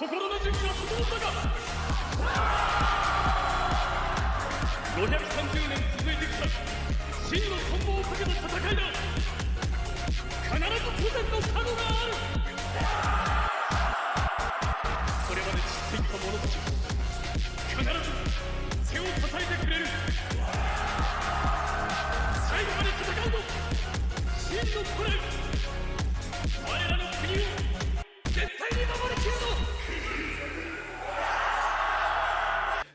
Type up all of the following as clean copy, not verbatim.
心の準備は整ったか。530年続いてきた真の存亡をかけた戦いだ。必ず当然の覚悟がある。これまで散っていった者たち必ず背を支えてくれる。最後まで戦うぞ真の古来。我らの国を絶対に守りきるぞ。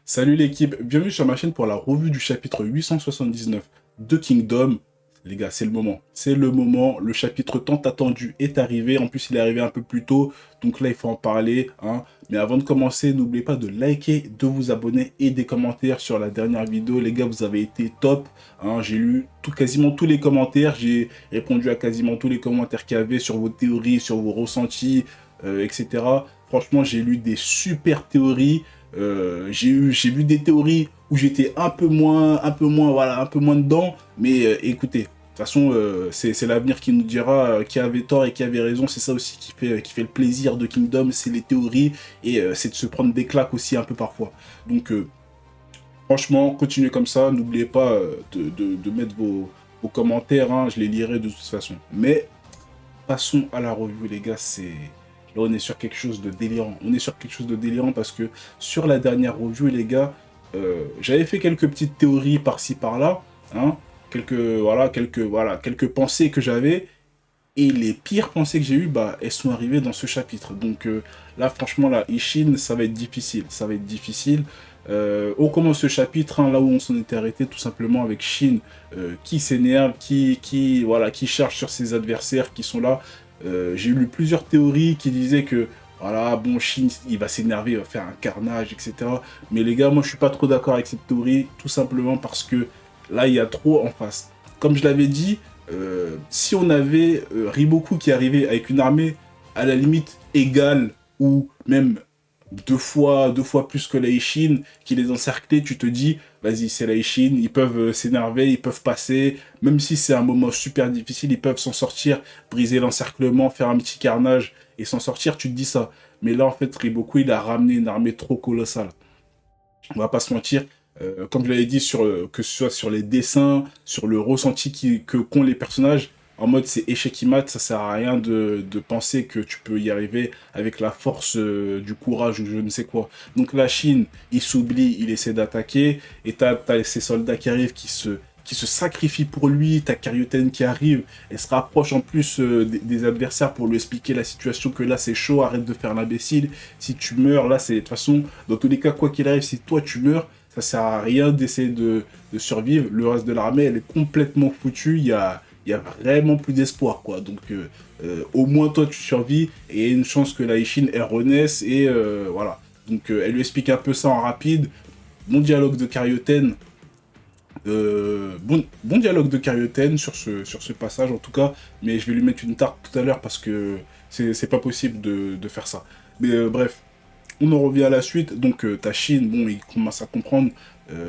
Salut l'équipe, bienvenue sur ma chaîne pour la revue du chapitre 879 de Kingdom. Les gars, c'est le moment, le chapitre tant attendu est arrivé, en plus il est arrivé un peu plus tôt, donc là il faut en parler. Mais avant de commencer, n'oubliez pas de liker, de vous abonner et des commentaires sur la dernière vidéo. Les gars, vous avez été top, j'ai lu quasiment tous les commentaires, j'ai répondu à quasiment tous les commentaires qu'il y avait sur vos théories, sur vos ressentis, etc. Franchement, j'ai lu des super théories. J'ai vu des théories où j'étais un peu moins dedans, mais écoutez, de toute façon, c'est l'avenir qui nous dira qui avait tort et qui avait raison. C'est ça aussi qui fait le plaisir de Kingdom, c'est les théories et c'est de se prendre des claques aussi un peu parfois. Donc, franchement, continuez comme ça. N'oubliez pas de mettre vos commentaires, je les lirai de toute façon. Mais passons à la revue, les gars. Là, on est sur quelque chose de délirant. On est sur quelque chose de délirant parce que sur la dernière review, les gars, j'avais fait quelques petites théories par-ci, par-là. Quelques pensées que j'avais. Et les pires pensées que j'ai eues, elles sont arrivées dans ce chapitre. Donc là, franchement, là, Ishin, ça va être difficile. Ça va être difficile. On commence ce chapitre, là où on s'en était arrêté, tout simplement avec Shin qui s'énerve, qui charge sur ses adversaires qui sont là. J'ai lu plusieurs théories qui disaient que voilà, bon, Shin il va s'énerver, il va faire un carnage, etc. Mais les gars, moi je suis pas trop d'accord avec cette théorie, tout simplement parce que là il y a trop en face. Comme je l'avais dit, si on avait Riboku qui arrivait avec une armée à la limite égale ou même deux fois plus que la Ishin, qui les encerclait, tu te dis, vas-y, c'est la Ishin, ils peuvent s'énerver, ils peuvent passer, même si c'est un moment super difficile, ils peuvent s'en sortir, briser l'encerclement, faire un petit carnage et s'en sortir, tu te dis ça. Mais là, en fait, Riboku, il a ramené une armée trop colossale. On va pas se mentir, comme je l'avais dit, que ce soit sur les dessins, sur le ressenti qu'ont les personnages, en mode c'est échec et mat, ça sert à rien de penser que tu peux y arriver avec la force du courage ou je ne sais quoi. Donc la Chine, il s'oublie, il essaie d'attaquer, et t'as ces soldats qui arrivent, qui se sacrifient pour lui, t'as Karyuten qui arrive, elle se rapproche en plus des adversaires pour lui expliquer la situation, que là c'est chaud, arrête de faire l'imbécile, si tu meurs, là c'est de toute façon, dans tous les cas, quoi qu'il arrive, si toi tu meurs, ça sert à rien d'essayer de survivre, le reste de l'armée, elle est complètement foutue, il y a vraiment plus d'espoir, quoi. Donc, au moins, toi, tu survis, et il y a une chance que la Ishin, elle renaisse, et voilà. Donc, elle lui explique un peu ça en rapide. Bon dialogue de Karyuten. Bon dialogue de Karyuten sur ce passage, en tout cas. Mais je vais lui mettre une tarte tout à l'heure, parce que c'est pas possible de faire ça. Mais bref. On en revient à la suite, donc ta Chine, bon, il commence à comprendre,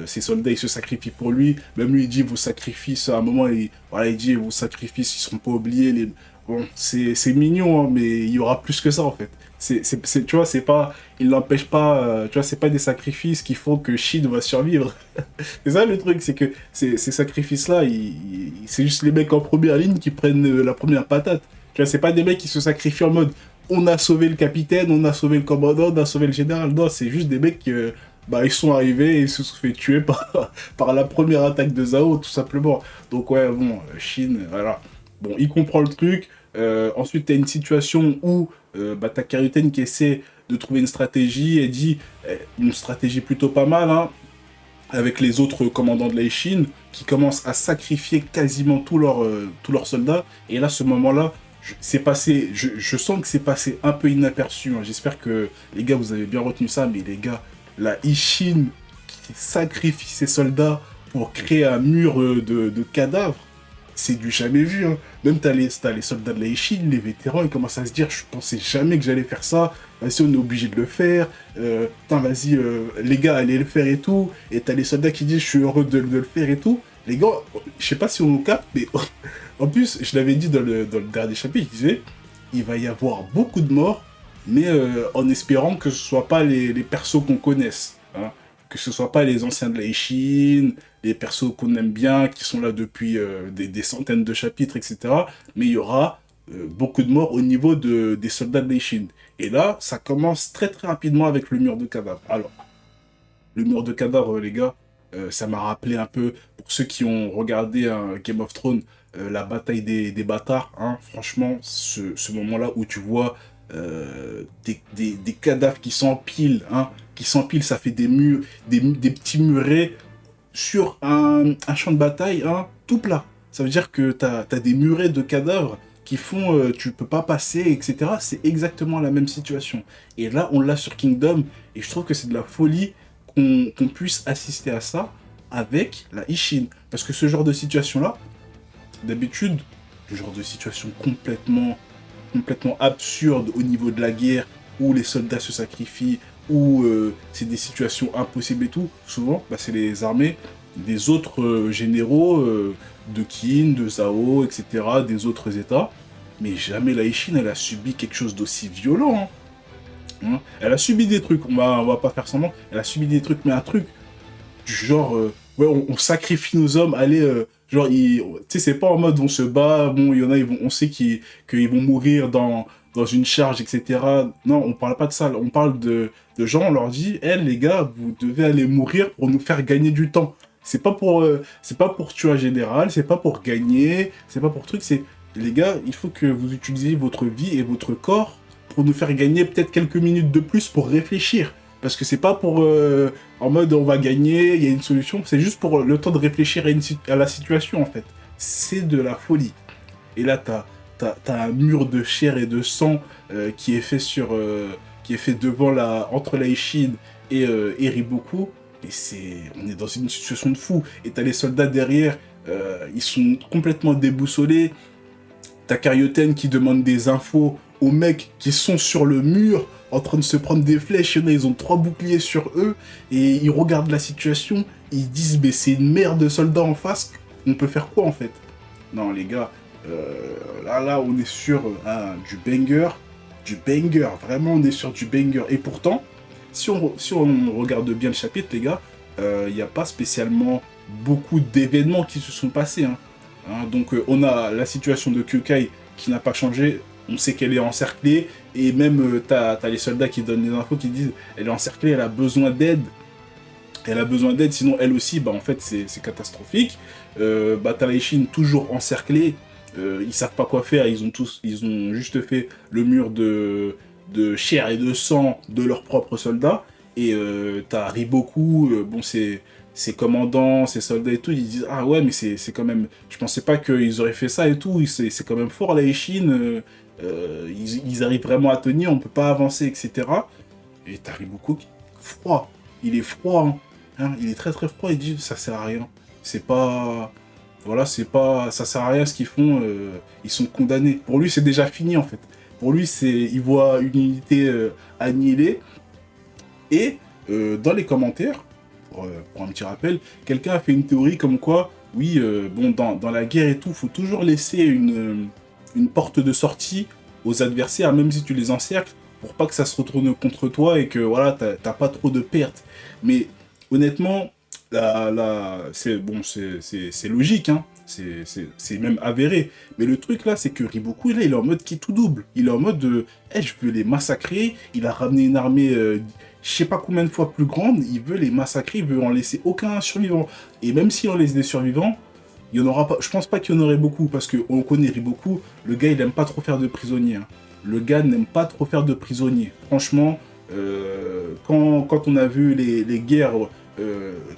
ses soldats, ils se sacrifient pour lui, même lui, il dit, vos sacrifices, à un moment, il dit, vos sacrifices, ils seront pas oubliés, bon, c'est mignon, mais il y aura plus que ça, en fait. Tu vois, c'est pas, il n'empêche pas, tu vois, c'est pas des sacrifices qui font que Shin va survivre. C'est ça le truc, c'est que ces sacrifices-là, c'est juste les mecs en première ligne qui prennent la première patate. Tu vois, c'est pas des mecs qui se sacrifient en mode, on a sauvé le capitaine, on a sauvé le commandant, on a sauvé le général. Non, c'est juste des mecs qui ils sont arrivés et ils se sont fait tuer par la première attaque de Zhao, tout simplement. Donc ouais, bon, Shin, voilà. Bon, il comprend le truc. Ensuite, t'as une situation où t'as Karyuten qui essaie de trouver une stratégie et dit une stratégie plutôt pas mal, avec les autres commandants de la Shin qui commencent à sacrifier quasiment tous leurs soldats. Et là, ce moment-là, c'est passé, je sens que c'est passé un peu inaperçu. J'espère que les gars, vous avez bien retenu ça. Mais les gars, la Ishin qui sacrifie ses soldats pour créer un mur de cadavres, c'est du jamais vu. Même t'as les soldats de la Ishin, les vétérans, ils commencent à se dire, je pensais jamais que j'allais faire ça. Vas-y, on est obligé de le faire. Vas-y, les gars, allez le faire et tout. Et t'as les soldats qui disent, je suis heureux de le faire et tout. Les gars, je sais pas si on nous capte, mais en plus, je l'avais dit dans le dernier chapitre, je disais, il va y avoir beaucoup de morts, mais en espérant que ce soit pas les persos qu'on connaisse, hein. Que ce soit pas les anciens de la Ishin, les persos qu'on aime bien, qui sont là depuis des centaines de chapitres, etc. Mais il y aura beaucoup de morts au niveau des soldats de la Ishin. Et là, ça commence très très rapidement avec le mur de cadavres. Alors, le mur de cadavres, les gars, ça m'a rappelé un peu, pour ceux qui ont regardé Game of Thrones, la bataille des bâtards, hein. Franchement, ce moment-là où tu vois des cadavres qui s'empilent, hein, ça fait des murs, des petits murets sur un champ de bataille, hein, tout plat. Ça veut dire que t'as des murets de cadavres qui font, tu peux pas passer, etc. C'est exactement la même situation. Et là, on l'a sur Kingdom, et je trouve que c'est de la folie qu'on puisse assister à ça avec la Ishin. Parce que ce genre de situation-là, d'habitude, le genre de situation complètement absurde au niveau de la guerre, où les soldats se sacrifient, où c'est des situations impossibles et tout, souvent, bah, c'est les armées des autres généraux de Qin, de Zhao, etc., des autres états. Mais jamais la Ishin, elle a subi quelque chose d'aussi violent, hein. Hein. Elle a subi des trucs, on va pas faire semblant, elle a subi des trucs, mais un truc du genre, ouais, on sacrifie nos hommes, allez, genre, tu sais, c'est pas en mode on se bat, bon, il y en a, on sait qu'ils vont mourir dans une charge, etc. Non, on parle pas de ça, on parle de gens, on leur dit, les gars, vous devez aller mourir pour nous faire gagner du temps. C'est pas pour tuer un général, c'est pas pour gagner, c'est pas pour truc, c'est, les gars, il faut que vous utilisiez votre vie et votre corps pour nous faire gagner peut-être quelques minutes de plus pour réfléchir. Parce que c'est pas pour en mode on va gagner, il y a une solution, c'est juste pour le temps de réfléchir à la situation en fait. C'est de la folie. Et là, t'as un mur de chair et de sang qui est fait qui est fait entre la Ishin et Riboku. Et on est dans une situation de fou. Et t'as les soldats derrière, ils sont complètement déboussolés. T'as Karyoten qui demande des infos aux mecs qui sont sur le mur en train de se prendre des flèches. Il y en a, ils ont 3 boucliers sur eux et ils regardent la situation. Ils disent, mais c'est une mer de soldats en face. On peut faire quoi en fait? Non, les gars, là, on est sur du banger. Du banger. Vraiment, on est sur du banger. Et pourtant, si on regarde bien le chapitre, les gars, il n'y a pas spécialement beaucoup d'événements qui se sont passés, hein. Hein, donc on a la situation de Kyokai qui n'a pas changé, on sait qu'elle est encerclée, et même t'as les soldats qui donnent les infos qui disent elle est encerclée, elle a besoin d'aide, sinon elle aussi, bah en fait c'est catastrophique. T'as les Ishin toujours encerclés, ils savent pas quoi faire, ils ont juste fait le mur de chair et de sang de leurs propres soldats, et t'as Riboku, bon ses commandants, ses soldats et tout, ils disent ah ouais mais c'est quand même, je pensais pas qu'ils auraient fait ça et tout, c'est quand même fort la Ishin, ils arrivent vraiment à tenir, on peut pas avancer, etc. Et t'as Riboku froid, il est froid, hein. Hein, il est très très froid, il dit ça sert à rien, c'est pas, voilà, ça sert à rien ce qu'ils font, ils sont condamnés. Pour lui c'est déjà fini en fait, pour lui il voit une unité annihilée. Et dans les commentaires, pour un petit rappel, quelqu'un a fait une théorie comme quoi, oui, bon, dans la guerre et tout, faut toujours laisser une porte de sortie aux adversaires, même si tu les encercles, pour pas que ça se retourne contre toi et que voilà, t'as pas trop de pertes. Mais honnêtement, c'est bon, c'est logique, hein. C'est même avéré. Mais le truc là, c'est que Riboku, là, il est en mode qui tout double. Il est en mode je veux les massacrer. Il a ramené une armée, je sais pas combien de fois plus grande. Il veut les massacrer, il veut en laisser aucun survivant. Et même si on laisse des survivants, il y en aura pas. Je pense pas qu'il y en aurait beaucoup parce qu'on connaît Riboku. Le gars, il aime pas trop faire de prisonniers, hein. Le gars n'aime pas trop faire de prisonniers. Franchement, quand on a vu les guerres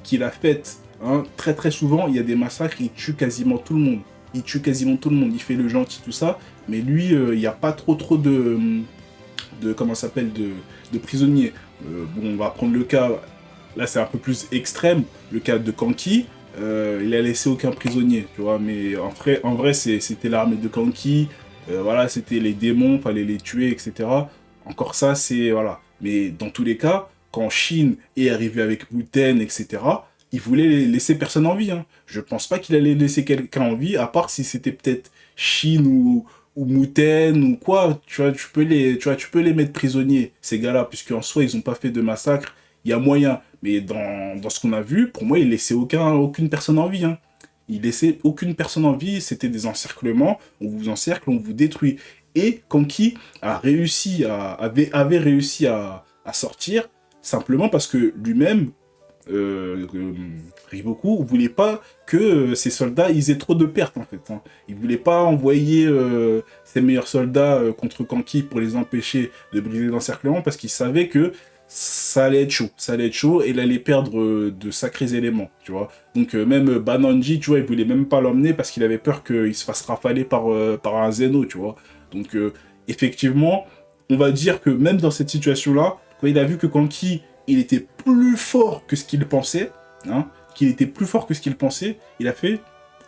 qu'il a faites, hein, très très souvent, il y a des massacres, il tue quasiment tout le monde. Il fait le gentil, tout ça. Mais lui, il n'y a pas trop comment ça s'appelle, de prisonniers. Bon, on va prendre le cas, là c'est un peu plus extrême, le cas de Kanki. Il a laissé aucun prisonnier, tu vois. Mais en vrai c'était l'armée de Kanki. Voilà, c'était les démons, fallait les tuer, etc. Encore ça, c'est... Voilà. Mais dans tous les cas, quand Shin est arrivé avec Muten, etc., il voulait laisser personne en vie, hein. Je pense pas qu'il allait laisser quelqu'un en vie, à part si c'était peut-être Shin ou ou Muten ou quoi, tu vois, tu peux les mettre prisonniers, ces gars-là, puisqu'en soi, ils n'ont pas fait de massacre, il y a moyen. Mais dans ce qu'on a vu, pour moi, il laissait aucune personne en vie, hein. Il laissait aucune personne en vie, c'était des encerclements, on vous encercle, on vous détruit. Et Kanki avait réussi à sortir, simplement parce que lui-même, Riboku voulait pas que ses soldats ils aient trop de pertes en fait, hein. Il voulait pas envoyer ses meilleurs soldats contre Kanki pour les empêcher de briser l'encerclement parce qu'il savait que ça allait être chaud et il allait perdre de sacrés éléments, tu vois. Donc même Banonji, tu vois, il voulait même pas l'emmener parce qu'il avait peur qu'il se fasse rafaler par un Zeno, tu vois. Donc effectivement, on va dire que même dans cette situation-là, quand il a vu que Kanki il était plus fort que ce qu'il pensait, hein, il a fait,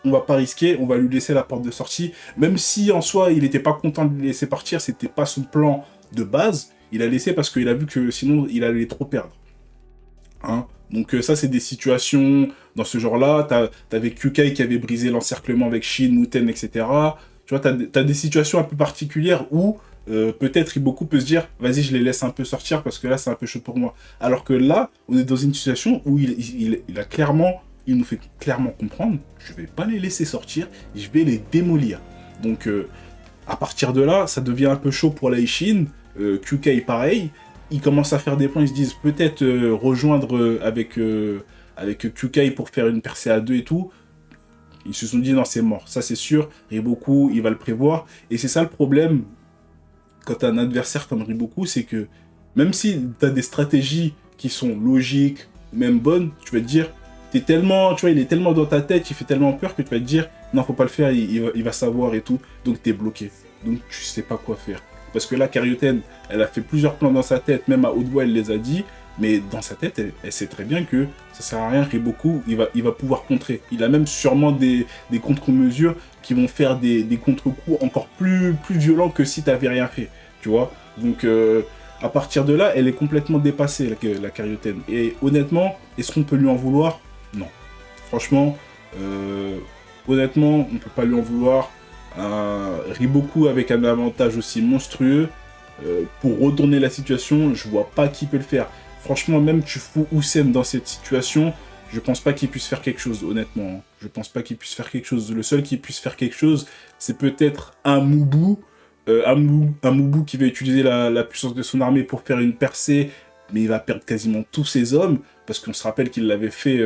on va pas risquer, on va lui laisser la porte de sortie, même si en soi il n'était pas content de le laisser partir, c'était pas son plan de base, il a laissé parce qu'il a vu que sinon il allait trop perdre. Hein. Donc ça c'est des situations dans ce genre-là, t'avais Kyukai qui avait brisé l'encerclement avec Shin, Muten, etc. Tu vois, t'as des situations un peu particulières où peut-être Riboku peut se dire vas-y je les laisse un peu sortir parce que là c'est un peu chaud pour moi, alors que là on est dans une situation où il nous fait clairement comprendre je vais pas les laisser sortir, je vais les démolir. Donc à partir de là ça devient un peu chaud pour l'Aishin. Kyukai pareil, ils commencent à faire des plans, ils se disent peut-être rejoindre avec Kyukai pour faire une percée à deux et tout. Ils se sont dit non c'est mort, ça c'est sûr, Riboku il va le prévoir, et c'est ça le problème quand t'as un adversaire comme Riboku, c'est que même si t'as des stratégies qui sont logiques, même bonnes, tu vas te dire, il est tellement dans ta tête, il fait tellement peur que tu vas te dire, non, faut pas le faire, il va savoir et tout, donc t'es bloqué. Donc tu sais pas quoi faire. Parce que là, Karyoten, elle a fait plusieurs plans dans sa tête, même à haute voix, elle les a dit, mais dans sa tête, elle sait très bien que ça sert à rien, Riboku, il va pouvoir contrer. Il a même sûrement des contre-mesures qui vont faire des contre-coups encore plus violents que si t'avais rien fait, tu vois. Donc, à partir de là, elle est complètement dépassée, la Karyoten. Et honnêtement, est-ce qu'on peut lui en vouloir? Non. Franchement, honnêtement, on peut pas lui en vouloir. Riboku avec un avantage aussi monstrueux, pour retourner la situation, je vois pas qui peut le faire. Franchement, même tu fous Houssen dans cette situation, je pense pas qu'il puisse faire quelque chose, honnêtement. Je pense pas qu'il puisse faire quelque chose. Le seul qui puisse faire quelque chose, c'est peut-être un Mubu. Un Mubu qui va utiliser la puissance de son armée pour faire une percée, mais il va perdre quasiment tous ses hommes, parce qu'on se rappelle qu'il l'avait fait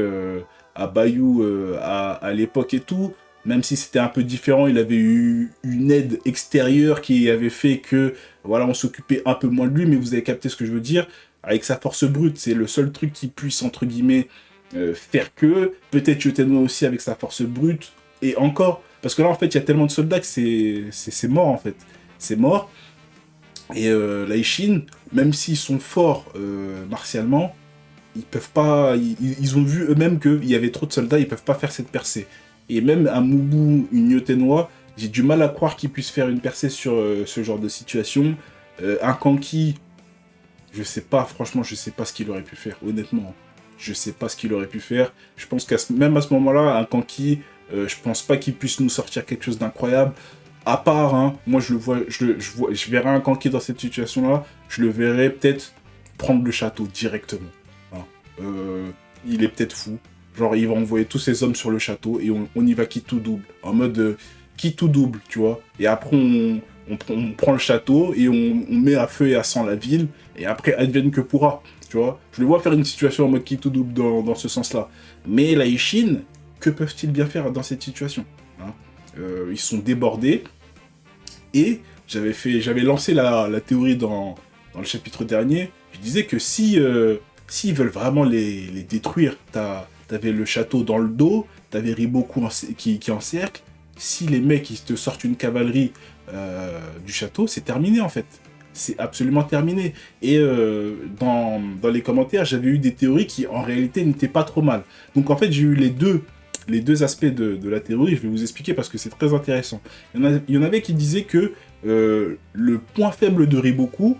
à Bayou à l'époque et tout. Même si c'était un peu différent, il avait eu une aide extérieure qui avait fait que, voilà, on s'occupait un peu moins de lui, mais vous avez capté ce que je veux dire. Avec sa force brute, c'est le seul truc qui puisse, entre guillemets, faire que. Peut-être Yotenwa aussi avec sa force brute, et encore. Parce que là, en fait, il y a tellement de soldats que c'est mort, en fait. C'est mort. Et l'Aishin, même s'ils sont forts martialement, ils peuvent pas... Ils ont vu eux-mêmes qu'il y avait trop de soldats, ils peuvent pas faire cette percée. Et même un Mubu, une Yotenwa, j'ai du mal à croire qu'il puisse faire une percée sur ce genre de situation. Un Kanki, je sais pas, franchement, je sais pas ce qu'il aurait pu faire, honnêtement. Je sais pas ce qu'il aurait pu faire. Je pense même à ce moment-là, un Kanki, je pense pas qu'il puisse nous sortir quelque chose d'incroyable. À part, hein, moi je verrais un Kanki dans cette situation-là, je le verrais peut-être prendre le château directement. Hein. Il est peut-être fou. Genre, il va envoyer tous ses hommes sur le château et on y va qui tout double. En mode qui tout double, tu vois. Et après, on prend le château et on met à feu et à sang la ville. Et après, advienne que pourra, tu vois. Je le vois faire une situation en mode qui tout double dans ce sens-là. Mais la Ishin, que peuvent-ils bien faire dans cette situation, hein? Ils sont débordés. Et j'avais lancé la théorie dans le chapitre dernier. Je disais que s'ils veulent vraiment les détruire, t'avais le château dans le dos, t'avais Riboku qui encercle. Si les mecs ils te sortent une cavalerie du château, c'est terminé en fait. C'est absolument terminé. Et dans les commentaires, j'avais eu des théories qui en réalité n'étaient pas trop mal. Donc en fait, j'ai eu les deux aspects de la théorie. Je vais vous expliquer parce que c'est très intéressant. Il y en avait qui disaient que le point faible de Riboku,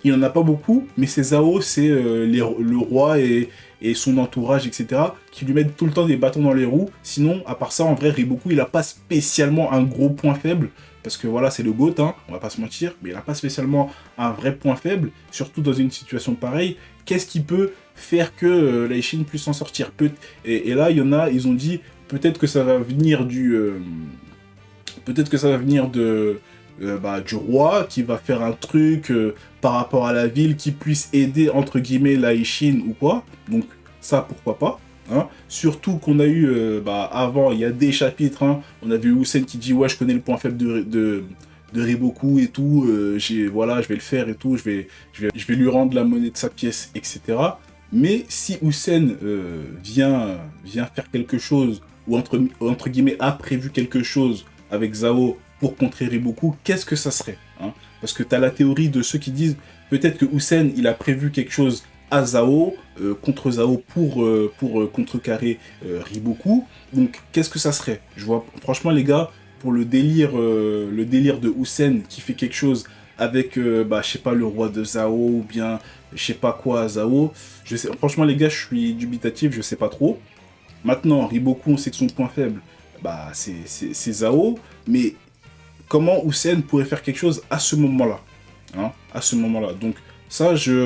il n'en a pas beaucoup, mais ses AO, c'est le roi et son entourage, etc., qui lui mettent tout le temps des bâtons dans les roues. Sinon, à part ça, en vrai, Riboku, il n'a pas spécialement un gros point faible, parce que voilà, c'est le GOAT, hein, on va pas se mentir, mais il n'a pas spécialement un vrai point faible, surtout dans une situation pareille. Qu'est-ce qui peut faire que la Chine puisse s'en sortir? Et là, il y en a, ils ont dit, peut-être que ça va venir peut-être que ça va venir du roi qui va faire un truc par rapport à la ville qui puisse aider, entre guillemets, la Chine ou quoi. Donc ça, pourquoi pas. Hein. Surtout qu'on a eu, avant, il y a des chapitres, hein, on a vu Hussein qui dit « Ouais, je connais le point faible de Riboku et tout, voilà, je vais le faire et tout, je vais lui rendre la monnaie de sa pièce, etc. » Mais si Hussein vient faire quelque chose, ou entre guillemets a prévu quelque chose avec Zhao pour contrer Riboku, qu'est-ce que ça serait, hein? Parce que tu as la théorie de ceux qui disent peut-être que Hussein il a prévu quelque chose à Zhao, contre Zhao pour contrecarrer Riboku. Donc qu'est-ce que ça serait? Je vois, franchement les gars, pour le délire de Hussein qui fait quelque chose avec, je sais pas, le roi de Zhao, ou bien je sais pas quoi, Zhao, franchement les gars, je suis dubitatif, je sais pas trop. Maintenant, Riboku, on sait que son point faible, c'est Zhao, mais comment Hussein pourrait faire quelque chose à ce moment-là, hein, à ce moment-là. Donc ça, je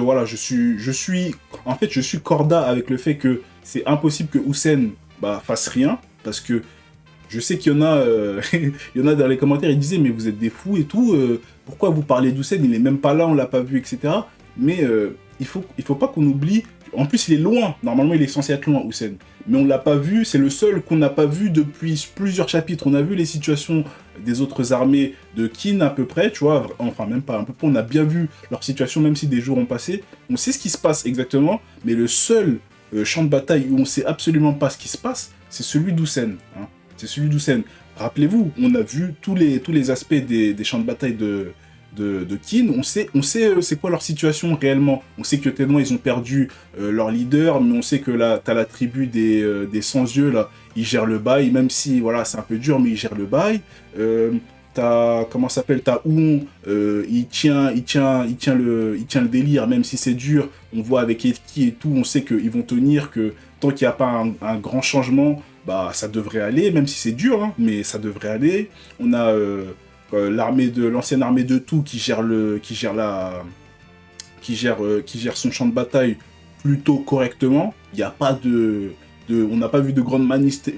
suis corda avec le fait que c'est impossible que Hussein fasse rien, parce que je sais qu'il y en a, il y en a dans les commentaires, ils disaient mais vous êtes des fous et tout, pourquoi vous parlez d'Hussein, il est même pas là, on l'a pas vu, etc. Mais il faut pas qu'on oublie. En plus, il est loin. Normalement, il est censé être loin, Hussein. Mais on l'a pas vu. C'est le seul qu'on n'a pas vu depuis plusieurs chapitres. On a vu les situations des autres armées de Qin à peu près, tu vois. Enfin, même pas à peu près. On a bien vu leur situation, même si des jours ont passé. On sait ce qui se passe exactement. Mais le seul champ de bataille où on sait absolument pas ce qui se passe, c'est celui d'Hussein. Hein. C'est celui d'Hussein. Rappelez-vous, on a vu tous les aspects des champs de bataille de Qin, on sait c'est quoi leur situation réellement. On sait que tellement ils ont perdu leur leader, mais on sait que là, t'as la tribu des sans-yeux, là, ils gèrent le bail, même si, voilà, c'est un peu dur, mais ils gèrent le bail. T'as, comment ça s'appelle, t'as Oon, il tient le délire, même si c'est dur, on voit avec Etki et tout, on sait qu'ils vont tenir, que tant qu'il n'y a pas un grand changement, ça devrait aller, même si c'est dur, hein, mais ça devrait aller. On a l'ancienne armée de tout qui gère son champ de bataille plutôt correctement. Il n'y a pas on n'a pas vu de grandes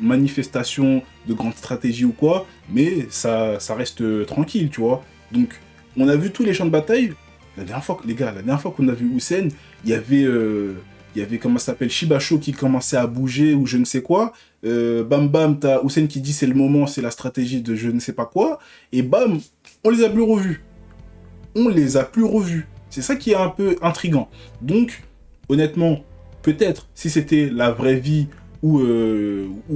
manifestations, de grandes stratégies ou quoi, mais ça reste tranquille, tu vois. Donc, on a vu tous les champs de bataille. La dernière fois qu'on a vu Hussein, il y avait comment ça s'appelle, Shibasho qui commençait à bouger ou je ne sais quoi. Bam bam, t'as Hussein qui dit c'est le moment, c'est la stratégie de je ne sais pas quoi. Et bam, on les a plus revus. C'est ça qui est un peu intriguant. Donc, honnêtement, peut-être si c'était la vraie vie ou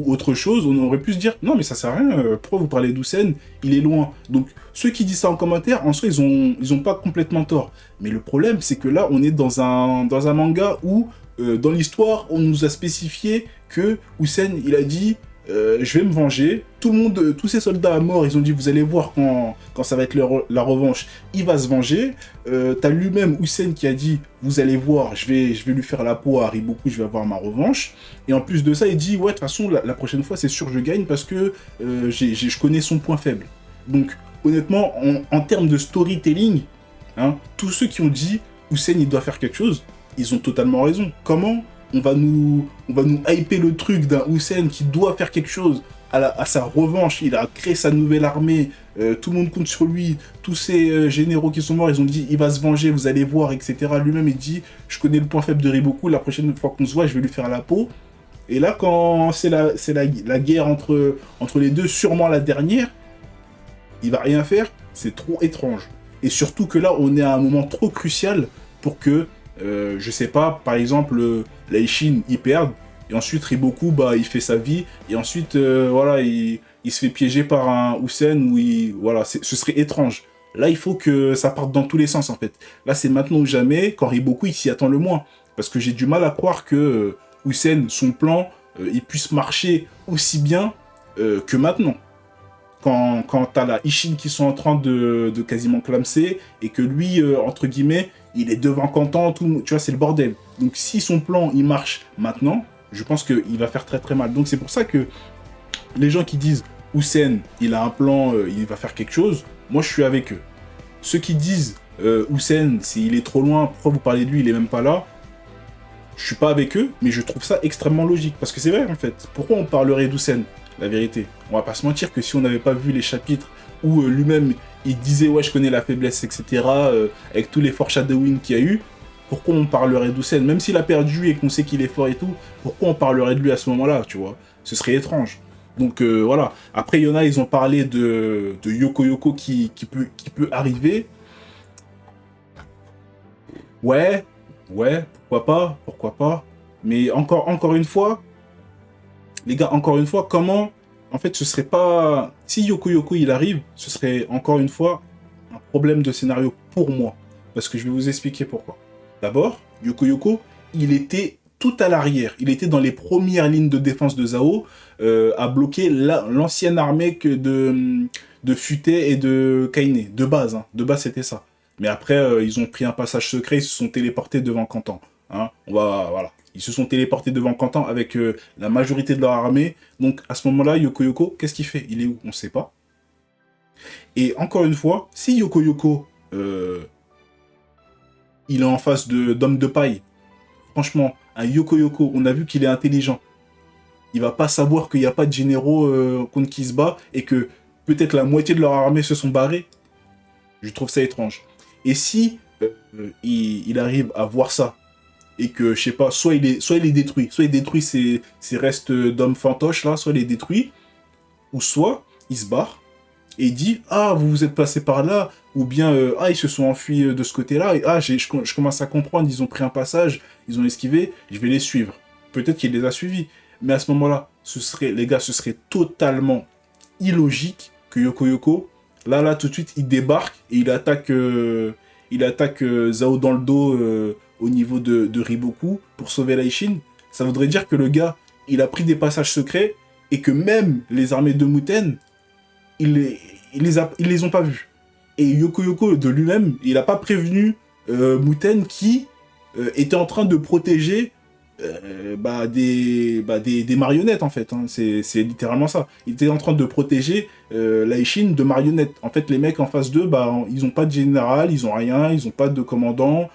autre chose, on aurait pu se dire non mais ça sert à rien, pourquoi vous parlez d'Hussein, il est loin. Donc ceux qui disent ça en commentaire, en soi ils ont pas complètement tort. Mais le problème c'est que là on est dans un manga où dans l'histoire on nous a spécifié que Hussein il a dit je vais me venger, tous ces soldats à mort, ils ont dit vous allez voir quand ça va être la revanche, il va se venger. T'as lui-même Hussein qui a dit vous allez voir, je vais lui faire la peau à Riboku, je vais avoir ma revanche. Et en plus de ça, il dit ouais de toute façon la prochaine fois c'est sûr je gagne parce que je connais son point faible. Donc honnêtement en termes de storytelling, hein, tous ceux qui ont dit Hussein il doit faire quelque chose, ils ont totalement raison. Comment on va nous hyper le truc d'un Hussein qui doit faire quelque chose à sa revanche, il a créé sa nouvelle armée, tout le monde compte sur lui, tous ces généraux qui sont morts, ils ont dit il va se venger, vous allez voir, etc. Lui-même il dit je connais le point faible de Riboku, la prochaine fois qu'on se voit je vais lui faire la peau. Et là quand c'est la guerre entre les deux, sûrement la dernière, il va rien faire, c'est trop étrange. Et surtout que là on est à un moment trop crucial pour que je sais pas, par exemple, la Chine, ils perdent, et ensuite Riboku, il fait sa vie, et ensuite, voilà, il se fait piéger par un Hussein, voilà, ce serait étrange. Là, il faut que ça parte dans tous les sens, en fait. Là, c'est maintenant ou jamais, quand Riboku, il s'y attend le moins. Parce que j'ai du mal à croire que Hussein, son plan, il puisse marcher aussi bien que maintenant. Quand t'as la Ishin qui sont en train de quasiment clamser, et que lui, entre guillemets, il est devant Canton, tout, tu vois, c'est le bordel. Donc si son plan, il marche maintenant, je pense qu'il va faire très très mal. Donc c'est pour ça que les gens qui disent Hussein, il a un plan, il va faire quelque chose, moi je suis avec eux. Ceux qui disent Houssen, il est trop loin, pourquoi vous parlez de lui, il est même pas là, je suis pas avec eux, mais je trouve ça extrêmement logique. Parce que c'est vrai, en fait. Pourquoi on parlerait d'Houssen? La vérité. On va pas se mentir que si on n'avait pas vu les chapitres où lui-même, il disait « Ouais, je connais la faiblesse, etc. Avec tous les foreshadowing qu'il y a eu, pourquoi on parlerait d'Houssen? Même s'il a perdu et qu'on sait qu'il est fort et tout, pourquoi on parlerait de lui à ce moment-là, tu vois? Ce serait étrange. Donc voilà. Après, il y en a, ils ont parlé de Yoko Yoko qui peut arriver. Ouais, pourquoi pas. Mais encore une fois, les gars, encore une fois, comment... En fait, ce serait pas... Si Yoko Yoko, il arrive, ce serait, encore une fois, un problème de scénario pour moi. Parce que je vais vous expliquer pourquoi. D'abord, Yoko Yoko, il était tout à l'arrière. Il était dans les premières lignes de défense de Zhao, à bloquer l'ancienne armée de Fute et de Kaine. De base, hein. De base, c'était ça. Mais après, ils ont pris un passage secret, ils se sont téléportés devant Canton. Hein. Voilà. Ils se sont téléportés devant Canton avec la majorité de leur armée. Donc, à ce moment-là, Yoko Yoko, qu'est-ce qu'il fait? Il est où? On ne sait pas. Et encore une fois, si Yoko Yoko, il est en face d'hommes de paille, franchement, un Yoko Yoko, on a vu qu'il est intelligent. Il va pas savoir qu'il n'y a pas de généraux contre qui se bat et que peut-être la moitié de leur armée se sont barrés. Je trouve ça étrange. Et si il arrive à voir ça, et que, je sais pas, soit il est détruit, soit il détruit ses restes d'hommes fantoches, là, soit il est détruit, ou soit il se barre, et il dit « Ah, vous vous êtes passé par là », ou bien « Ah, ils se sont enfuis de ce côté-là, et ah, je commence à comprendre, ils ont pris un passage, ils ont esquivé, je vais les suivre. » Peut-être qu'il les a suivis, mais à ce moment-là, les gars, ce serait totalement illogique que Yoko Yoko, là, tout de suite, il débarque, et il attaque Zhao dans le dos au niveau de Riboku pour sauver l'Aishin. Ça voudrait dire que le gars, il a pris des passages secrets, et que même les armées de Muten, ils les ont pas vus. Et Yoko Yoko de lui-même, il a pas prévenu Muten qui était en train de protéger des marionnettes en fait. Hein. C'est littéralement ça. Il était en train de protéger l'Aishin de marionnettes. En fait, les mecs en face d'eux, ils ont pas de général, ils ont rien, ils ont pas de commandant.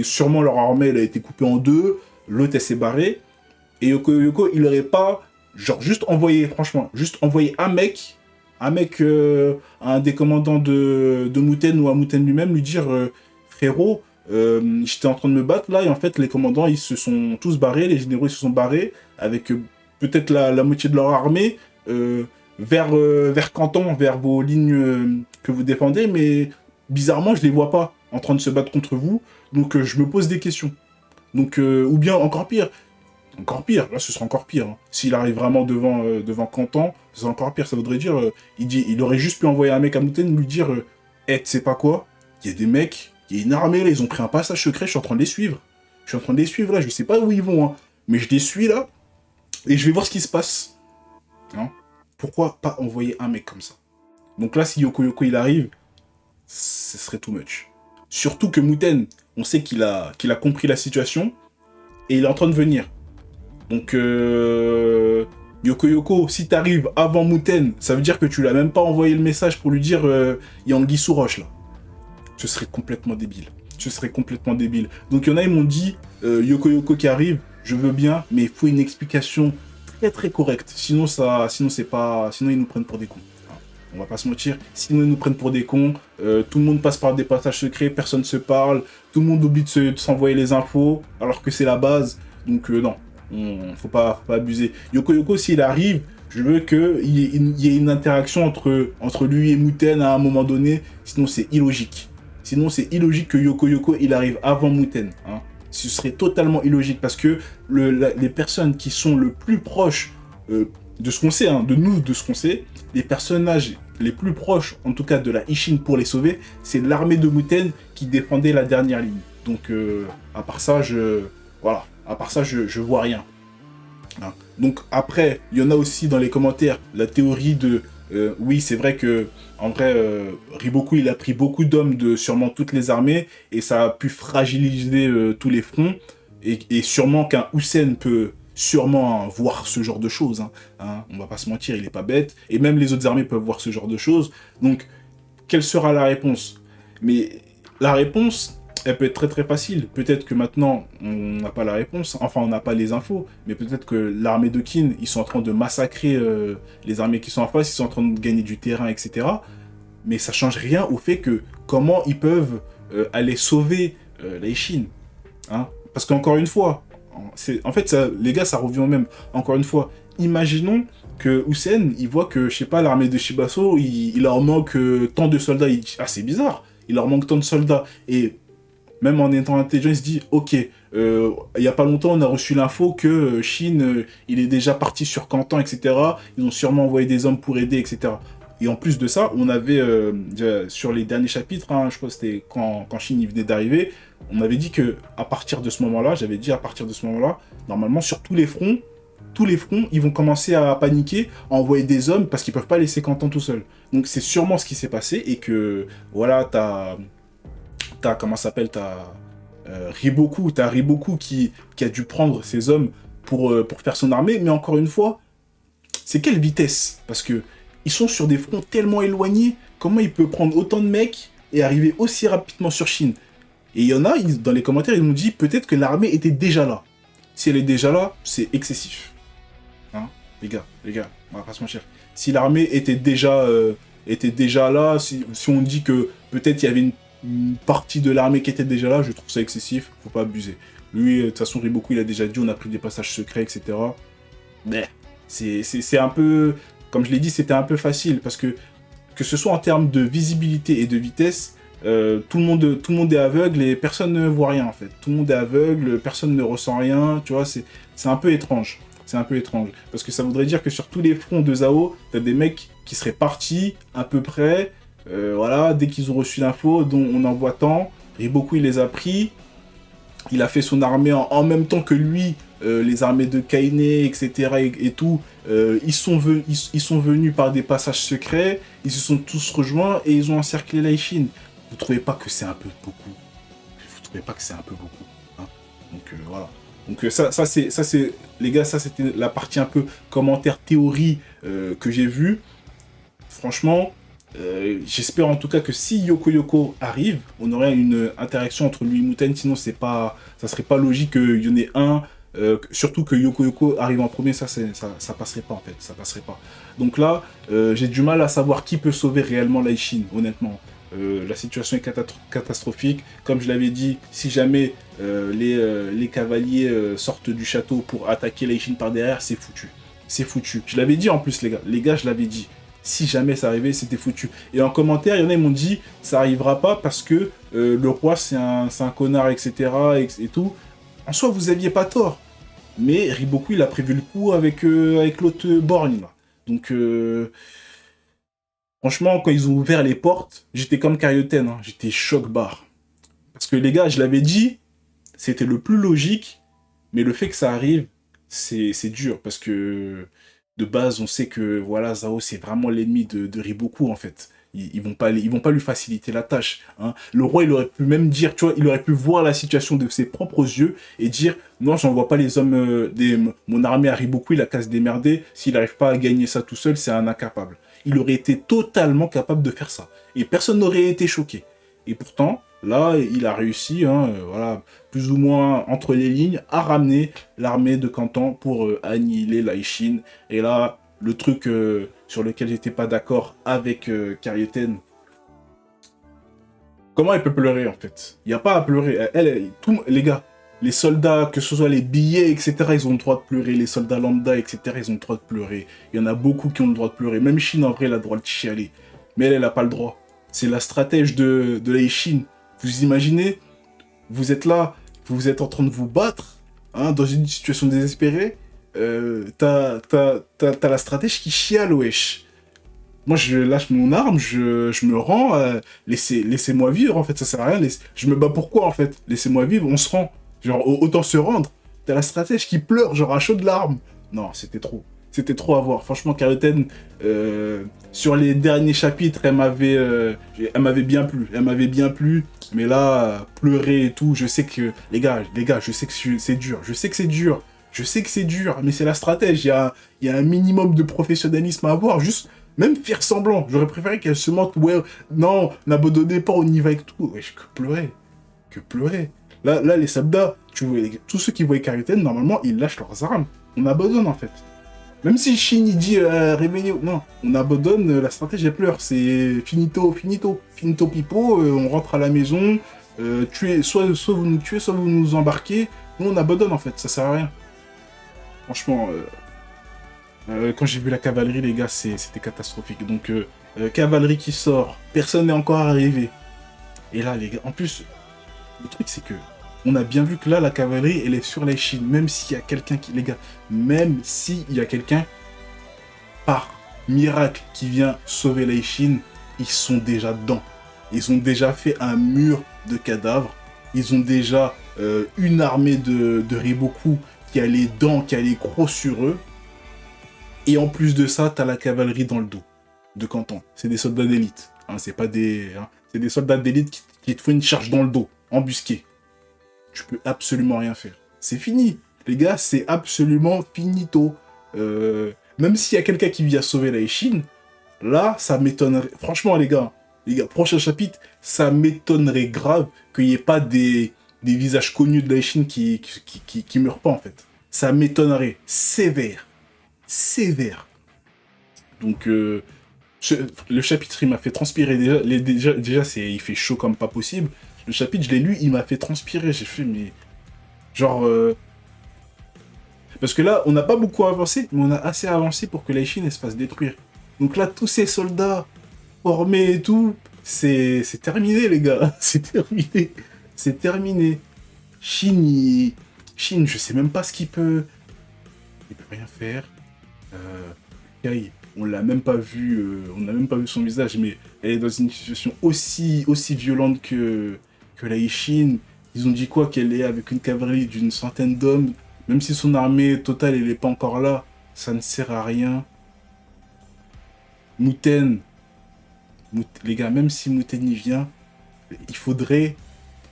Sûrement leur armée elle a été coupée en deux, l'autre elle s'est barrée. Et Yoko Yoko, il aurait pas, genre juste envoyé un mec, à un des commandants de Muten ou à Muten lui-même, lui dire frérot, j'étais en train de me battre là, et en fait les commandants ils se sont tous barrés, les généraux ils se sont barrés, avec peut-être la moitié de leur armée, vers Canton, vers vos lignes que vous défendez, mais bizarrement je les vois pas en train de se battre contre vous, donc je me pose des questions. Donc, ou bien encore pire, là ce sera encore pire. Hein. S'il arrive vraiment devant Canton, ce sera encore pire. Ça voudrait dire, il aurait juste pu envoyer un mec à Muten, lui dire tu sais pas quoi, il y a des mecs, il y a une armée là, ils ont pris un passage secret, je suis en train de les suivre. Là, je sais pas où ils vont, hein, mais je les suis là, et je vais voir ce qui se passe. Hein. Pourquoi pas envoyer un mec comme ça? Donc là, si Yoko Yoko il arrive, ce serait too much. Surtout que Muten, on sait qu'il a compris la situation, et il est en train de venir. Donc, Yoko Yoko, si t'arrives avant Muten, ça veut dire que tu l'as même pas envoyé le message pour lui dire il y a Anguille sous roche là. Ce serait complètement débile. Donc, il y en a, ils m'ont dit Yoko Yoko qui arrive, je veux bien, mais il faut une explication très très correcte. Sinon, ils nous prennent pour des cons. On va pas se mentir, sinon ils nous prennent pour des cons, tout le monde passe par des passages secrets, personne se parle, tout le monde oublie de s'envoyer les infos, alors que c'est la base. Donc non, faut pas abuser. Yoko Yoko, s'il arrive, je veux qu'il y ait une interaction entre lui et Muten à un moment donné, sinon c'est illogique. Que Yoko Yoko, il arrive avant Muten. Hein. Ce serait totalement illogique, parce que les personnes qui sont le plus proches de ce qu'on sait, hein, de ce qu'on sait, les personnages les plus proches, en tout cas de la Ishin pour les sauver, c'est l'armée de Muten qui défendait la dernière ligne. Donc, à part ça, je vois rien. Hein. Donc, après, il y en a aussi dans les commentaires la théorie de... oui, c'est vrai que, en vrai, Riboku, il a pris beaucoup d'hommes de sûrement toutes les armées, et ça a pu fragiliser tous les fronts, et sûrement qu'un Houssen peut... sûrement voir ce genre de choses. Hein. On va pas se mentir, il est pas bête. Et même les autres armées peuvent voir ce genre de choses. Donc, quelle sera la réponse? Mais la réponse, elle peut être très très facile. Peut-être que maintenant, on n'a pas la réponse, enfin on n'a pas les infos, mais peut-être que l'armée de Qin, ils sont en train de massacrer les armées qui sont en face, ils sont en train de gagner du terrain, etc. Mais ça change rien au fait que comment ils peuvent aller sauver les Chine. Hein? Parce qu'encore une fois, en fait, ça, les gars, ça revient au même. Encore une fois, imaginons que Hussein, il voit que, je sais pas, l'armée de Shibaso, il leur manque tant de soldats. Il dit, ah, c'est bizarre, il leur manque tant de soldats. Et même en étant intelligent, il se dit, ok, il y a pas longtemps, on a reçu l'info que Chine, il est déjà parti sur Canton, etc. Ils ont sûrement envoyé des hommes pour aider, etc. Et en plus de ça, on avait, sur les derniers chapitres, hein, je crois que c'était quand Chine il venait d'arriver, on avait dit que à partir de ce moment-là, j'avais dit à partir de ce moment-là, normalement sur tous les fronts, ils vont commencer à paniquer, à envoyer des hommes parce qu'ils peuvent pas laisser Canton tout seul. Donc c'est sûrement ce qui s'est passé et que, voilà, t'as comment ça s'appelle, Riboku qui a dû prendre ses hommes pour faire son armée, mais encore une fois, c'est quelle vitesse? Parce que ils sont sur des fronts tellement éloignés, comment il peut prendre autant de mecs et arriver aussi rapidement sur Chine? Et il y en a, dans les commentaires, ils nous disent peut-être que l'armée était déjà là. Si elle est déjà là, c'est excessif. Hein, les gars, on va pas se mentir. Si l'armée était déjà là, si on dit que peut-être il y avait une partie de l'armée qui était déjà là, je trouve ça excessif, faut pas abuser. Lui, de toute façon, Riboku, il a déjà dit, on a pris des passages secrets, etc. Mais c'est un peu... Comme je l'ai dit, c'était un peu facile, parce que ce soit en termes de visibilité et de vitesse, tout le monde est aveugle et personne ne voit rien, en fait. Tout le monde est aveugle, personne ne ressent rien, tu vois, c'est un peu étrange. C'est un peu étrange, parce que ça voudrait dire que sur tous les fronts de Zhao, t'as des mecs qui seraient partis, à peu près, voilà, dès qu'ils ont reçu l'info, dont on envoie tant, Riboku, il les a pris, il a fait son armée en même temps que lui, les armées de Kaine, etc. et tout, ils sont venus par des passages secrets, ils se sont tous rejoints et ils ont encerclé la Chine. Vous trouvez pas que c'est un peu beaucoup? Vous trouvez pas que c'est un peu beaucoup, hein? Donc voilà. Donc ça c'est les gars, ça c'était la partie un peu commentaire théorie que j'ai vue. Franchement, j'espère en tout cas que si Yoko arrive, on aurait une interaction entre lui et Muten, sinon ça serait pas logique qu'il y en ait un. Surtout que Yoko arrive en premier, ça passerait pas en fait, ça passerait pas. Donc là, j'ai du mal à savoir qui peut sauver réellement la Chine, honnêtement. La situation est catastrophique. Comme je l'avais dit, si jamais les cavaliers sortent du château pour attaquer la Chine par derrière, c'est foutu. C'est foutu. Je l'avais dit en plus, les gars. Les gars, je l'avais dit. Si jamais ça arrivait, c'était foutu. Et en commentaire, il y en a, ils m'ont dit, ça arrivera pas parce que le roi, c'est un connard, etc. Et tout. En soi, vous aviez pas tort. Mais Riboku, il a prévu le coup avec l'autre borgne, là. Donc, franchement, quand ils ont ouvert les portes, j'étais comme Karyoten, hein. J'étais choc-barre. Parce que les gars, je l'avais dit, c'était le plus logique, mais le fait que ça arrive, c'est dur. Parce que, de base, on sait que, voilà, Zhao, c'est vraiment l'ennemi de Riboku, en fait. Ils vont pas lui faciliter la tâche. Hein. Le roi, il aurait pu même dire, tu vois, il aurait pu voir la situation de ses propres yeux et dire, non, j'envoie pas les hommes, mon armée à Riboku, il a qu'à se démerder. S'il n'arrive pas à gagner ça tout seul, c'est un incapable. Il aurait été totalement capable de faire ça. Et personne n'aurait été choqué. Et pourtant, là, il a réussi, hein, voilà, plus ou moins entre les lignes, à ramener l'armée de Canton pour annihiler la Chine. Et là, le truc sur lequel j'étais pas d'accord avec Karyoten, comment elle peut pleurer en fait? Il n'y a pas à pleurer. Les gars, les soldats, que ce soit les billets, etc., ils ont le droit de pleurer. Les soldats lambda, etc., ils ont le droit de pleurer. Il y en a beaucoup qui ont le droit de pleurer. Même Chine, en vrai, elle a le droit de chialer. Mais elle n'a pas le droit. C'est la stratège de la Chine. Vous imaginez? Vous êtes là, vous êtes en train de vous battre, hein, dans une situation désespérée. T'as la stratège qui chiale, wesh. Moi, je lâche mon arme, je me rends. Laissez-moi vivre, en fait, ça sert à rien. Je me bats pourquoi, en fait? Laissez-moi vivre, on se rend. Genre, autant se rendre. T'as la stratège qui pleure, genre à chaudes larmes. Non, c'était trop. C'était trop à voir. Franchement, Karyoten, sur les derniers chapitres, elle m'avait bien plu. Elle m'avait bien plu. Mais là, pleurer et tout, je sais que... Les gars, je sais que c'est dur. Je sais que c'est dur. Je sais que c'est dur, mais c'est la stratège. Il y a un minimum de professionnalisme à avoir. Juste Même faire semblant. J'aurais préféré qu'elle se montre, ouais, non, n'abandonnez pas, on y va avec tout. Wesh, que pleurer. Que pleurer. Là, les soldats, tu vois, tous ceux qui voient Karyuten, normalement, ils lâchent leurs armes. On abandonne, en fait. Même si Shin, il dit, réveillez, non, on abandonne, la stratégie, elle pleure. C'est finito, finito. Finito pipo, on rentre à la maison, soit vous nous tuez, soit vous nous embarquez. Nous, on abandonne, en fait, ça sert à rien. Franchement, quand j'ai vu la cavalerie, les gars, c'était catastrophique. Donc, cavalerie qui sort, personne n'est encore arrivé. Et là, les gars, en plus, le truc, c'est que on a bien vu que là, la cavalerie, elle est sur les Chines. Même s'il y a quelqu'un qui... Les gars, même s'il y a quelqu'un, par miracle, qui vient sauver les Chines, ils sont déjà dedans. Ils ont déjà fait un mur de cadavres. Ils ont déjà une armée de Riboku qui a les dents, qui a les crocs sur eux. Et en plus de ça, t'as la cavalerie dans le dos de Canton. C'est des soldats d'élite. Hein, c'est pas des... Hein, c'est des soldats d'élite qui te font une charge dans le dos, embusqué. Tu peux absolument rien faire. C'est fini. Les gars, c'est absolument finito. Même s'il y a quelqu'un qui vient sauver la Chine, là, ça m'étonnerait. Franchement, les gars, prochain chapitre, ça m'étonnerait grave qu'il n'y ait pas des visages connus de la Chine qui meurent pas, en fait. Ça m'étonnerait. Sévère. Sévère. Donc, le chapitre, il m'a fait transpirer. Déjà il fait chaud comme pas possible. Le chapitre, je l'ai lu, il m'a fait transpirer. J'ai fait, mais... Genre... Parce que là, on n'a pas beaucoup avancé, mais on a assez avancé pour que la Chine elle se fasse détruire. Donc là, tous ces soldats formés et tout, c'est terminé, les gars. C'est terminé. C'est terminé. Chine, je sais même pas ce qu'il peut... Il peut rien faire. Kai, on l'a même pas vu, on n'a même pas vu son visage, mais elle est dans une situation aussi violente que la Chine. Ils ont dit quoi? Qu'elle est avec une cavalerie d'une centaine d'hommes. Même si son armée totale, elle n'est pas encore là, ça ne sert à rien. Muten, les gars, même si Muten y vient, il faudrait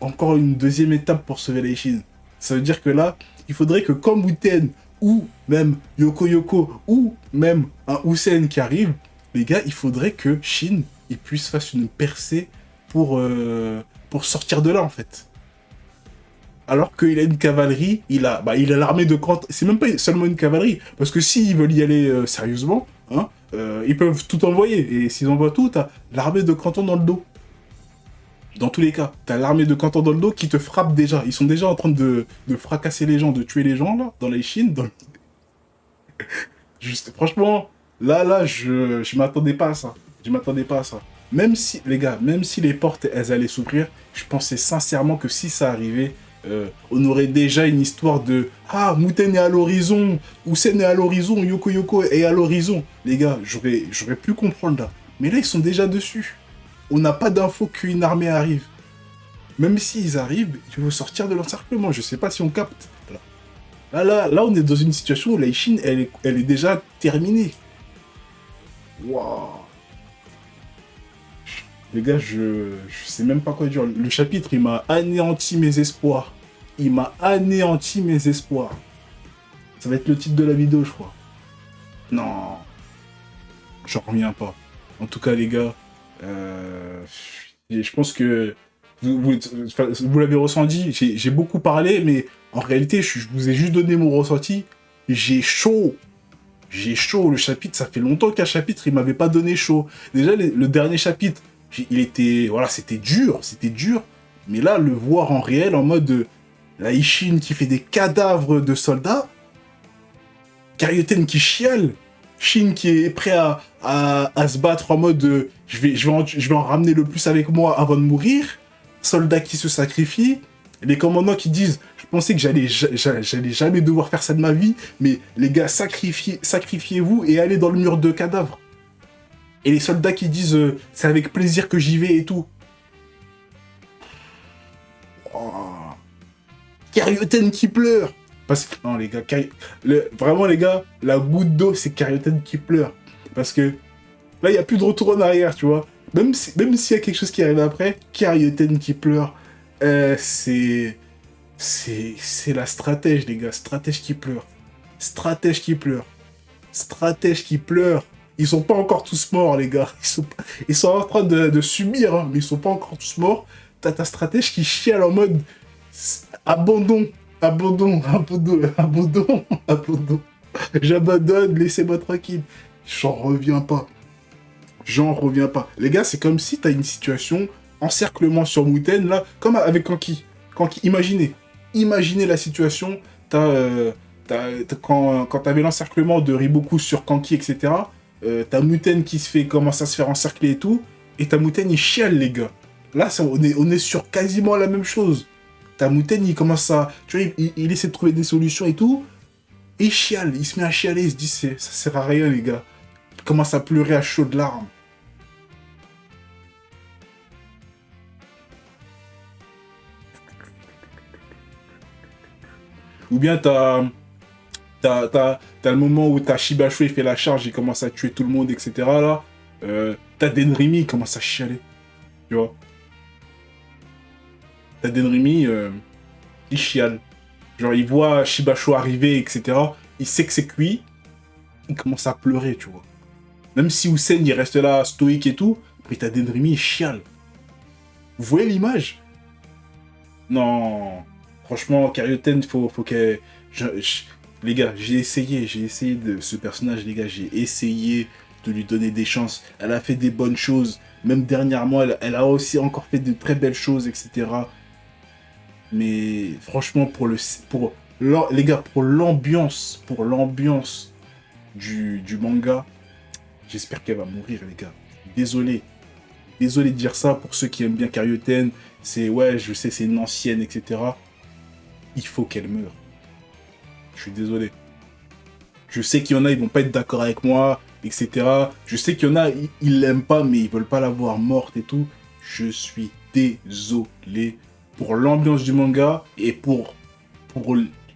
encore une deuxième étape pour sauver la Chine. Ça veut dire que là, il faudrait que quand Muten ou même Yoko ou même un Hussein qui arrive, les gars, il faudrait que Shin il puisse faire une percée pour sortir de là, en fait. Alors qu'il a une cavalerie, il a l'armée de Canton. C'est même pas seulement une cavalerie, parce que s'ils veulent y aller sérieusement, hein, ils peuvent tout envoyer. Et s'ils envoient tout, t'as l'armée de Canton dans le dos. Dans tous les cas, t'as l'armée de Canton dans le dos qui te frappe déjà. Ils sont déjà en train de fracasser les gens, de tuer les gens, là, dans la Chine. Juste, franchement, là, je m'attendais pas à ça. Je m'attendais pas à ça. Même si, les gars, même si les portes, elles allaient s'ouvrir, je pensais sincèrement que si ça arrivait, on aurait déjà une histoire de « Ah, Muten est à l'horizon, Hussein est à l'horizon, Yoko est à l'horizon. » Les gars, j'aurais pu comprendre là. Mais là, ils sont déjà dessus. On n'a pas d'infos qu'une armée arrive. Même s'ils arrivent, il faut sortir de l'encerclement. Je sais pas si on capte. Là, on est dans une situation où la Chine, elle est déjà terminée. Waouh. Les gars, je sais même pas quoi dire. Le chapitre, il m'a anéanti mes espoirs. Il m'a anéanti mes espoirs. Ça va être le titre de la vidéo, je crois. Non. J'en reviens pas. En tout cas, les gars, je pense que vous l'avez ressenti. J'ai beaucoup parlé, mais en réalité, je vous ai juste donné mon ressenti. J'ai chaud. J'ai chaud. Le chapitre, ça fait longtemps qu'un chapitre, il m'avait pas donné chaud. Déjà, le dernier chapitre, il était... Voilà, c'était dur. Mais là, le voir en réel, en mode... la Ishin qui fait des cadavres de soldats. Karyuten qui chiale. Shin qui est prêt à se battre en mode... je vais en ramener le plus avec moi avant de mourir. Soldats qui se sacrifient. Les commandants qui disent... Je pensais que j'allais jamais devoir faire ça de ma vie. Mais les gars, sacrifiez-vous et allez dans le mur de cadavres. Et les soldats qui disent c'est avec plaisir que j'y vais et tout. Oh. Karyuten qui pleure. Parce que, non les gars, vraiment les gars, la goutte d'eau c'est Karyuten qui pleure. Parce que là il n'y a plus de retour en arrière, tu vois. Même s'il y a quelque chose qui arrive après, Karyuten qui pleure. C'est la stratège les gars, stratège qui pleure. Stratège qui pleure. Ils sont pas encore tous morts, les gars. Ils sont en train de subir, hein, mais ils sont pas encore tous morts. T'as ta stratège qui chiale en mode abandon, abandon, abandon, abandon, abandon. J'abandonne, laissez-moi tranquille. J'en reviens pas. J'en reviens pas. Les gars, c'est comme si t'as une situation, encerclement sur Muten, là, comme avec Kanki. Kanki, imaginez la situation, quand t'avais l'encerclement de Riboku sur Kanki, etc., t'as Muten qui commence à se faire encercler et tout, et t'as Muten, il chiale, les gars. Là, on est sur quasiment la même chose. T'as Muten, il commence à... Tu vois, il essaie de trouver des solutions et tout, et il chiale, il se met à chialer, il se dit, ça sert à rien, les gars. Il commence à pleurer à chaudes larmes. Ou bien t'as le moment où t'as Shibashu, il fait la charge, il commence à tuer tout le monde, etc. Là, t'as Denrimi, il commence à chialer. Tu vois. T'as Denrimi, il chiale. Genre, il voit Shibashu arriver, etc. Il sait que c'est cuit. Il commence à pleurer, tu vois. Même si Hussein, il reste là, stoïque et tout, mais t'as Denrimi, il chiale. Vous voyez l'image? Non. Franchement, Karyoten, faut qu'elle... Les gars, j'ai essayé de ce personnage, les gars, j'ai essayé de lui donner des chances. Elle a fait des bonnes choses. Même dernièrement, elle a aussi encore fait de très belles choses, etc. Mais franchement, les gars, pour l'ambiance du manga, j'espère qu'elle va mourir, les gars. Désolé. Désolé de dire ça pour ceux qui aiment bien Karyoten. C'est, ouais, je sais, c'est une ancienne, etc. Il faut qu'elle meure. Je suis désolé. Je sais qu'il y en a, ils vont pas être d'accord avec moi, etc. Je sais qu'il y en a, ils l'aiment pas, mais ils veulent pas la voir morte et tout. Je suis désolé pour l'ambiance du manga et pour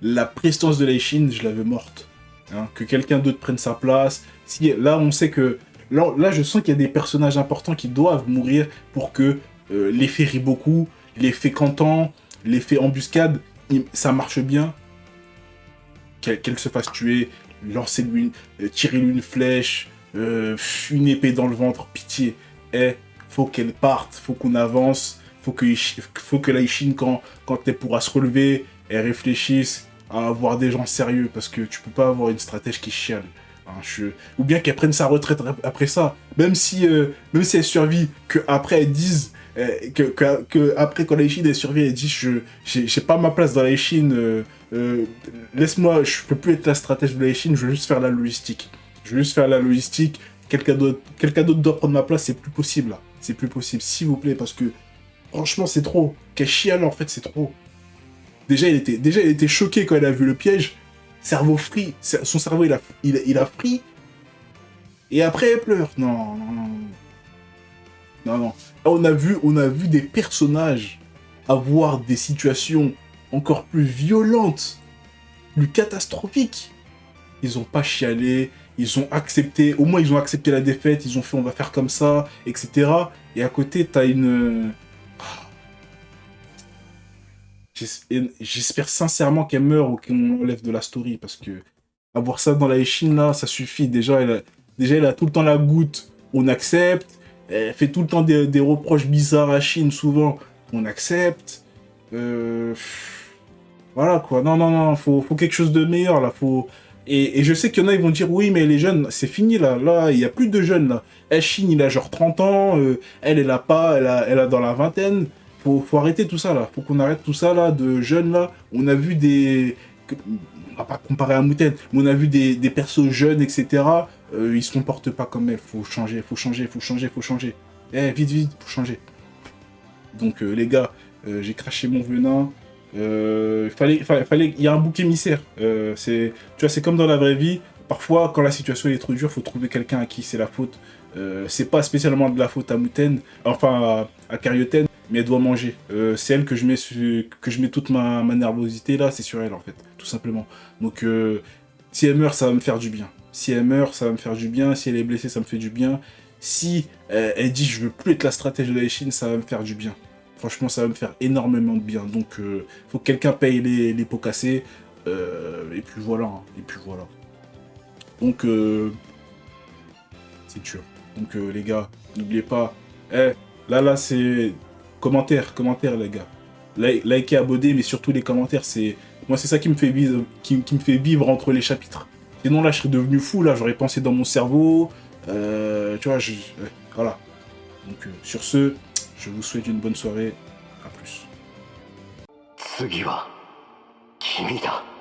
la prestance de l'Aishin, je l'avais morte. Hein, que quelqu'un d'autre prenne sa place. Si, là, on sait que... Là, je sens qu'il y a des personnages importants qui doivent mourir pour que l'effet Riboku, l'effet Canton, l'effet embuscade, ça marche bien. Qu'elle se fasse tuer, lancer-lui, tirer-lui une flèche, une épée dans le ventre, pitié. Faut qu'elle parte, faut qu'on avance, faut que l'Aishin, quand elle pourra se relever, elle réfléchisse à avoir des gens sérieux, parce que tu peux pas avoir une stratège qui chiale. Hein, ou bien qu'elle prenne sa retraite après ça, même si elle survit, qu'après elle dise, après quand l'Aishin elle survit, elle dit j'ai pas ma place dans l'Aishin, laisse-moi, je peux plus être la stratège de l'Aishin, je veux juste faire la logistique. Quelqu'un d'autre doit prendre ma place, c'est plus possible là. C'est plus possible, s'il vous plaît, parce que franchement c'est trop. Qu'elle chiale en fait, c'est trop. Déjà elle était choquée quand elle a vu le piège. Cerveau free, son cerveau il a free. Et après elle pleure. Non. Là, on a vu des personnages avoir des situations encore plus violentes, plus catastrophiques. Ils ont pas chialé, ils ont accepté, au moins ils ont accepté la défaite, ils ont fait on va faire comme ça, etc. Et à côté, t'as une... J'espère sincèrement qu'elle meurt ou qu'on enlève de la story, parce que avoir ça dans la Aishin, là, ça suffit. Déjà, elle a tout le temps la goutte, on accepte. Elle fait tout le temps des reproches bizarres à Shin, souvent, on accepte. Voilà, quoi. Non, faut quelque chose de meilleur, là. Et je sais qu'il y en a, ils vont dire, oui, mais les jeunes, c'est fini, là. Là, il n'y a plus de jeunes, là. Shin, il a genre 30 ans. Elle a pas, elle a dans la vingtaine. Faut arrêter tout ça, là. Faut qu'on arrête tout ça, là, de jeunes, là. On a vu on va pas comparer à Muten, mais on a vu des persos jeunes, etc. Ils se comportent pas comme elle. Faut changer. Vite, faut changer. Donc, les gars, j'ai craché mon venin. Il y a un bouc émissaire. Tu vois, c'est comme dans la vraie vie. Parfois, quand la situation est trop dure, faut trouver quelqu'un à qui c'est la faute. C'est pas spécialement de la faute à Muten, enfin à Karyoten, mais elle doit manger. C'est elle que je mets toute ma nervosité là, c'est sur elle en fait, tout simplement. Donc si elle meurt, ça va me faire du bien. Si elle meurt, ça va me faire du bien. Si elle est blessée, ça me fait du bien. Si elle dit je veux plus être la stratège de la Chine, ça va me faire du bien. Franchement, ça va me faire énormément de bien. Donc faut que quelqu'un paye les pots cassés. Et puis voilà. Donc c'est dur. Donc les gars, n'oubliez pas, là c'est commentaires, les gars. Likez, abonnez, mais surtout les commentaires, moi c'est ça qui me fait vivre, qui me fait vivre entre les chapitres. Sinon là je serais devenu fou, là j'aurais pensé dans mon cerveau, tu vois, voilà. Donc sur ce, je vous souhaite une bonne soirée, à plus. 次は君だ。